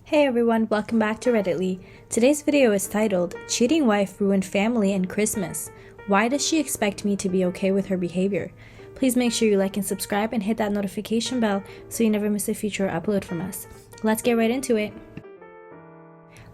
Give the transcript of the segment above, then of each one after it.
Hey everyone, welcome back to Redditly. Today's video is titled, Cheating Wife Ruined Family and Christmas. Why does she expect me to be okay with her behavior? Please make sure you like and subscribe and hit that notification bell so you never miss a future upload from us. Let's get right into it.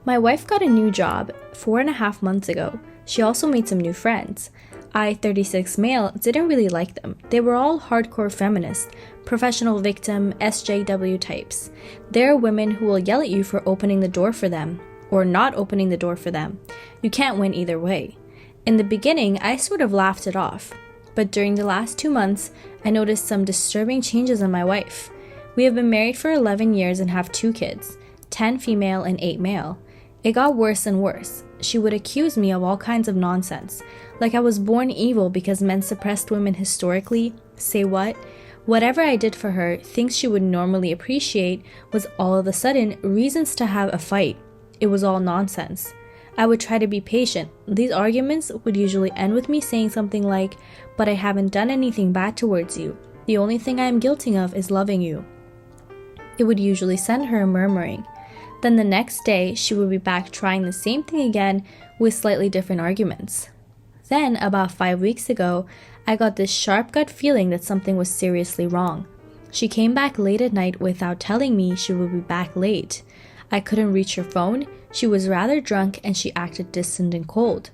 My wife got a new job 4.5 months ago. She also made some new friends. I, 36 male, didn't really like them. They were all hardcore feminists, professional victim, SJW types. They're women who will yell at you for opening the door for them, or not opening the door for them. You can't win either way. In the beginning, I sort of laughed it off, but during the last 2 months, I noticed some disturbing changes in my wife. We have been married for 11 years and have 2 kids, 10 female and 8 male. It got worse and worse. She would accuse me of all kinds of nonsense, like I was born evil because men suppressed women historically. Say what? Whatever I did for her, things she would normally appreciate, was all of a sudden reasons to have a fight. It was all nonsense. I would try to be patient. These arguments would usually end with me saying something like, "But I haven't done anything bad towards you. The only thing I am guilty of is loving you." It would usually send her murmuring. Then the next day, she would be back trying the same thing again with slightly different arguments. Then, about 5 weeks ago, I got this sharp gut feeling that something was seriously wrong. She came back late at night without telling me she would be back late. I couldn't reach her phone, she was rather drunk, and she acted distant and cold.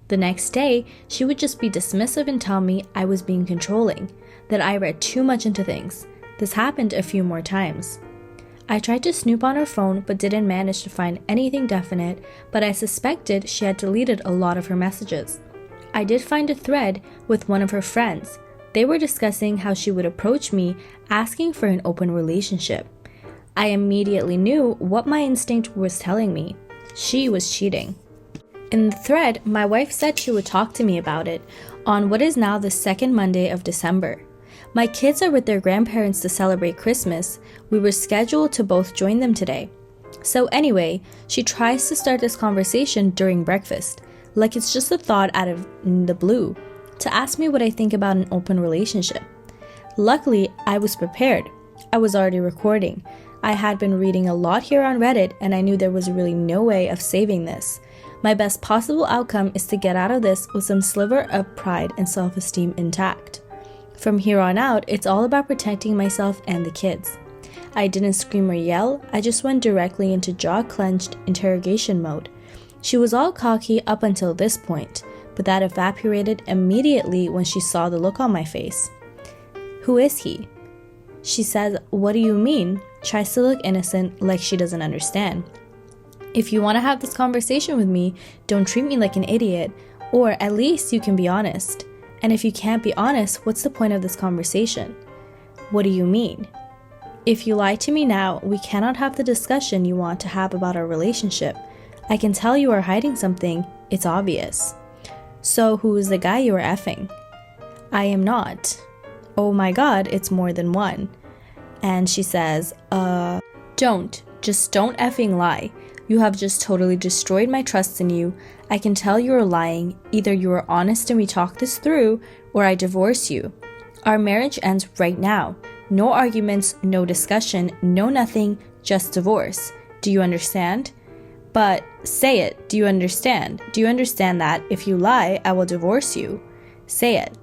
The next day, she would just be dismissive and tell me I was being controlling, that I read too much into things. This happened a few more times. I tried to snoop on her phone but didn't manage to find anything definite, but I suspected she had deleted a lot of her messages. I did find a thread with one of her friends. They were discussing how she would approach me asking for an open relationship. I immediately knew what my instinct was telling me. She was cheating. In the thread, my wife said she would talk to me about it on what is now the second Monday of December. My kids are with their grandparents to celebrate Christmas. We were scheduled to both join them today. So anyway, she tries to start this conversation during breakfast, like it's just a thought out of the blue, to ask me what I think about an open relationship. Luckily, I was prepared. I was already recording. I had been reading a lot here on Reddit, and I knew there was really no way of saving this. My best possible outcome is to get out of this with some sliver of pride and self-esteem intact. From here on out, it's all about protecting myself and the kids. I didn't scream or yell, I just went directly into jaw-clenched interrogation mode. She was all cocky up until this point, but that evaporated immediately when she saw the look on my face. "Who is he?" She says, "What do you mean?" Tries to look innocent, like she doesn't understand. If you want to have this conversation with me, don't treat me like an idiot, or at least you can be honest. And if you can't be honest, what's the point of this conversation? What do you mean? If you lie to me now, we cannot have the discussion you want to have about our relationship. I can tell you are hiding something, it's obvious. So who is the guy you are effing? I am not. Oh my god, it's more than one. And she says, just don't effing lie. You have just totally destroyed my trust in you. I can tell you are lying. Either you are honest and we talk this through, or I divorce you. Our marriage ends right now. No arguments, no discussion, no nothing, just divorce. Do you understand? But say it. Do you understand? Do you understand that if you lie, I will divorce you? Say it.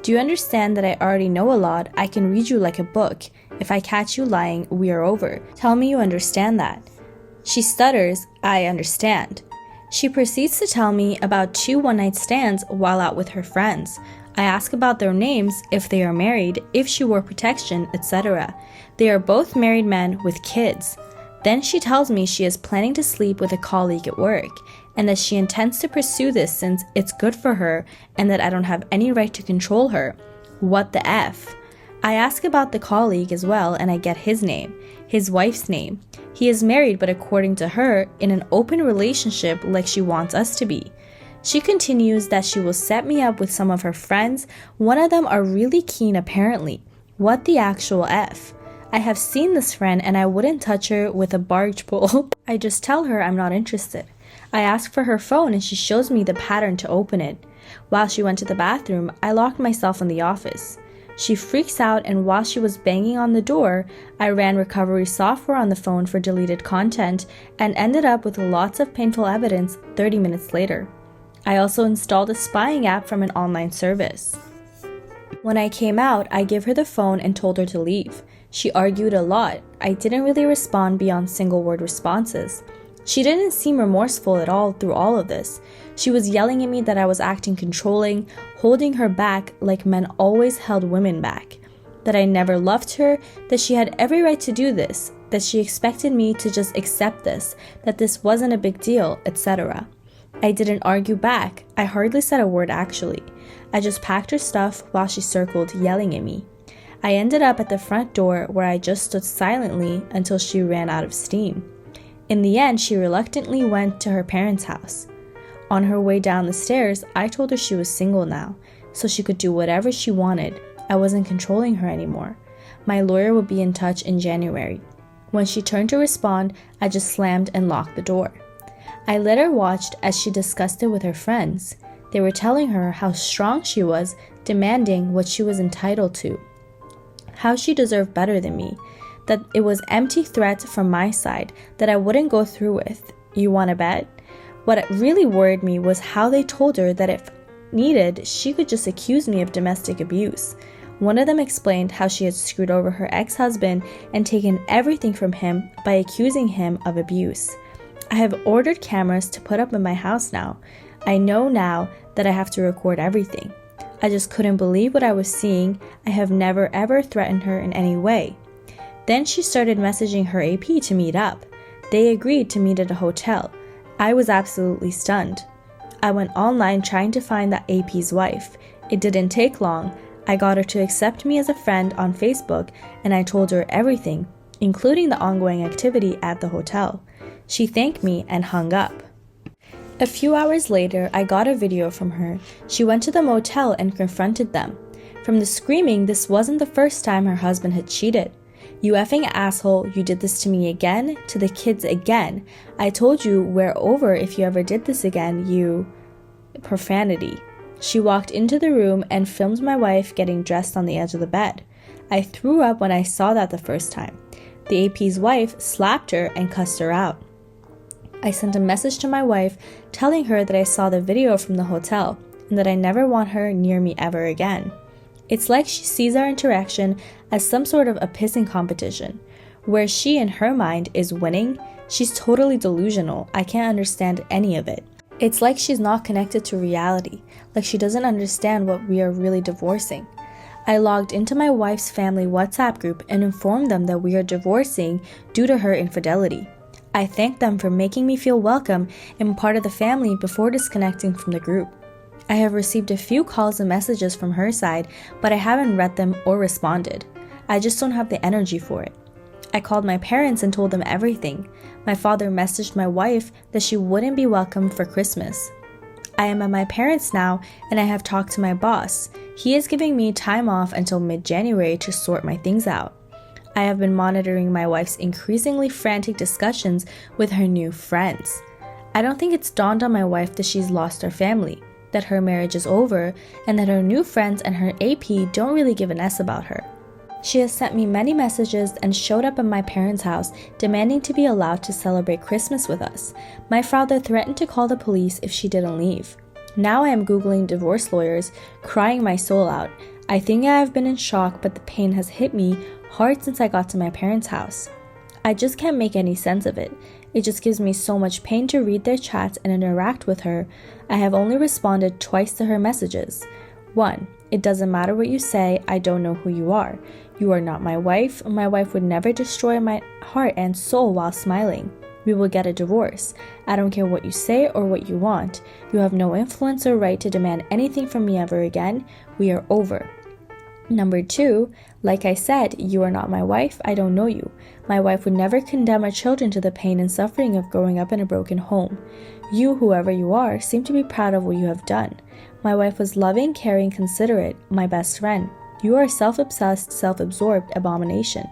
Do you understand that I already know a lot? I can read you like a book. If I catch you lying, we are over. Tell me you understand that. She stutters, I understand. She proceeds to tell me about 2 one-night stands while out with her friends. I ask about their names, if they are married, if she wore protection, etc. They are both married men with kids. Then she tells me she is planning to sleep with a colleague at work, and that she intends to pursue this since it's good for her and that I don't have any right to control her. What the F? I ask about the colleague as well, and I get his name, his wife's name. He is married, but according to her, in an open relationship like she wants us to be. She continues that she will set me up with some of her friends. One of them are really keen apparently. What the actual F? I have seen this friend and I wouldn't touch her with a barge pole. I just tell her I'm not interested. I ask for her phone and she shows me the pattern to open it. While she went to the bathroom, I locked myself in the office. She freaks out, and while she was banging on the door, I ran recovery software on the phone for deleted content and ended up with lots of painful evidence 30 minutes later. I also installed a spying app from an online service. When I came out, I gave her the phone and told her to leave. She argued a lot. I didn't really respond beyond single-word responses. She didn't seem remorseful at all through all of this. She was yelling at me that I was acting controlling, holding her back like men always held women back, that I never loved her, that she had every right to do this, that she expected me to just accept this, that this wasn't a big deal, etc. I didn't argue back. I hardly said a word actually. I just packed her stuff while she circled, yelling at me. I ended up at the front door where I just stood silently until she ran out of steam. In the end, she reluctantly went to her parents' house. On her way down the stairs, I told her she was single now, so she could do whatever she wanted. I wasn't controlling her anymore. My lawyer would be in touch in January. When she turned to respond, I just slammed and locked the door. I later watched as she discussed it with her friends. They were telling her how strong she was, demanding what she was entitled to, how she deserved better than me, that it was empty threats from my side that I wouldn't go through with. You want to bet? What really worried me was how they told her that if needed, she could just accuse me of domestic abuse. One of them explained how she had screwed over her ex-husband and taken everything from him by accusing him of abuse. I have ordered cameras to put up in my house now. I know now that I have to record everything. I just couldn't believe what I was seeing. I have never ever threatened her in any way. Then she started messaging her AP to meet up. They agreed to meet at a hotel. I was absolutely stunned. I went online trying to find the AP's wife. It didn't take long. I got her to accept me as a friend on Facebook, and I told her everything, including the ongoing activity at the hotel. She thanked me and hung up. A few hours later, I got a video from her. She went to the motel and confronted them. From the screaming, this wasn't the first time her husband had cheated. You effing asshole, you did this to me again, to the kids again. I told you we're over if you ever did this again, you... Profanity. She walked into the room and filmed my wife getting dressed on the edge of the bed. I threw up when I saw that the first time. The AP's wife slapped her and cussed her out. I sent a message to my wife telling her that I saw the video from the hotel and that I never want her near me ever again. It's like she sees our interaction as some sort of a pissing competition, where she in her mind is winning. She's totally delusional. I can't understand any of it. It's like she's not connected to reality, like she doesn't understand what we are really divorcing. I logged into my wife's family WhatsApp group and informed them that we are divorcing due to her infidelity. I thanked them for making me feel welcome and part of the family before disconnecting from the group. I have received a few calls and messages from her side, but I haven't read them or responded. I just don't have the energy for it. I called my parents and told them everything. My father messaged my wife that she wouldn't be welcome for Christmas. I am at my parents' now, and I have talked to my boss. He is giving me time off until mid-January to sort my things out. I have been monitoring my wife's increasingly frantic discussions with her new friends. I don't think it's dawned on my wife that she's lost her family, that her marriage is over, and that her new friends and her AP don't really give an S about her. She has sent me many messages and showed up at my parents' house demanding to be allowed to celebrate Christmas with us. My father threatened to call the police if she didn't leave. Now I am Googling divorce lawyers, crying my soul out. I think I have been in shock, but the pain has hit me hard since I got to my parents' house. I just can't make any sense of it. It just gives me so much pain to read their chats and interact with her. I have only responded twice to her messages. 1. It doesn't matter what you say, I don't know who you are. You are not my wife. My wife would never destroy my heart and soul while smiling. We will get a divorce. I don't care what you say or what you want. You have no influence or right to demand anything from me ever again. We are over. Number 2, like I said, you are not my wife. I don't know you. My wife would never condemn our children to the pain and suffering of growing up in a broken home. You, whoever you are, seem to be proud of what you have done. My wife was loving, caring, considerate, my best friend. You are a self-obsessed, self-absorbed abomination.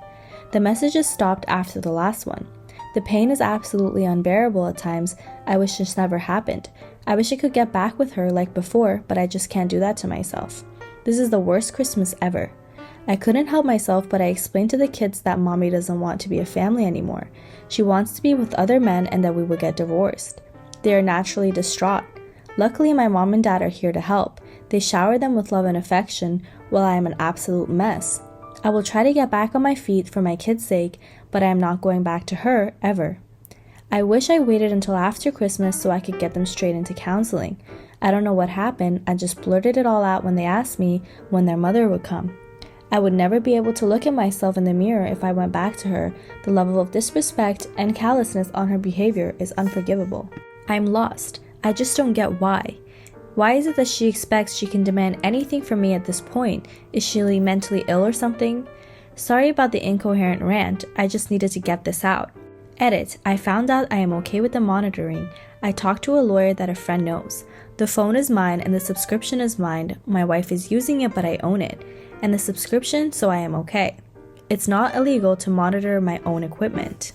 The messages stopped after the last one. The pain is absolutely unbearable at times. I wish this never happened. I wish I could get back with her like before, but I just can't do that to myself. This is the worst Christmas ever. I couldn't help myself, but I explained to the kids that mommy doesn't want to be a family anymore. She wants to be with other men and that we would get divorced. They are naturally distraught. Luckily, my mom and dad are here to help. They shower them with love and affection while I am an absolute mess. I will try to get back on my feet for my kids' sake, but I am not going back to her, ever. I wish I waited until after Christmas so I could get them straight into counseling. I don't know what happened, I just blurted it all out when they asked me when their mother would come. I would never be able to look at myself in the mirror if I went back to her. The level of disrespect and callousness on her behavior is unforgivable. I'm lost. I just don't get why. Why is it that she expects she can demand anything from me at this point? Is she really mentally ill or something? Sorry about the incoherent rant, I just needed to get this out. Edit, I found out I am okay with the monitoring. I talked to a lawyer that a friend knows. The phone is mine and the subscription is mine. My wife is using it, but I own it. And the subscription, so I am okay. It's not illegal to monitor my own equipment.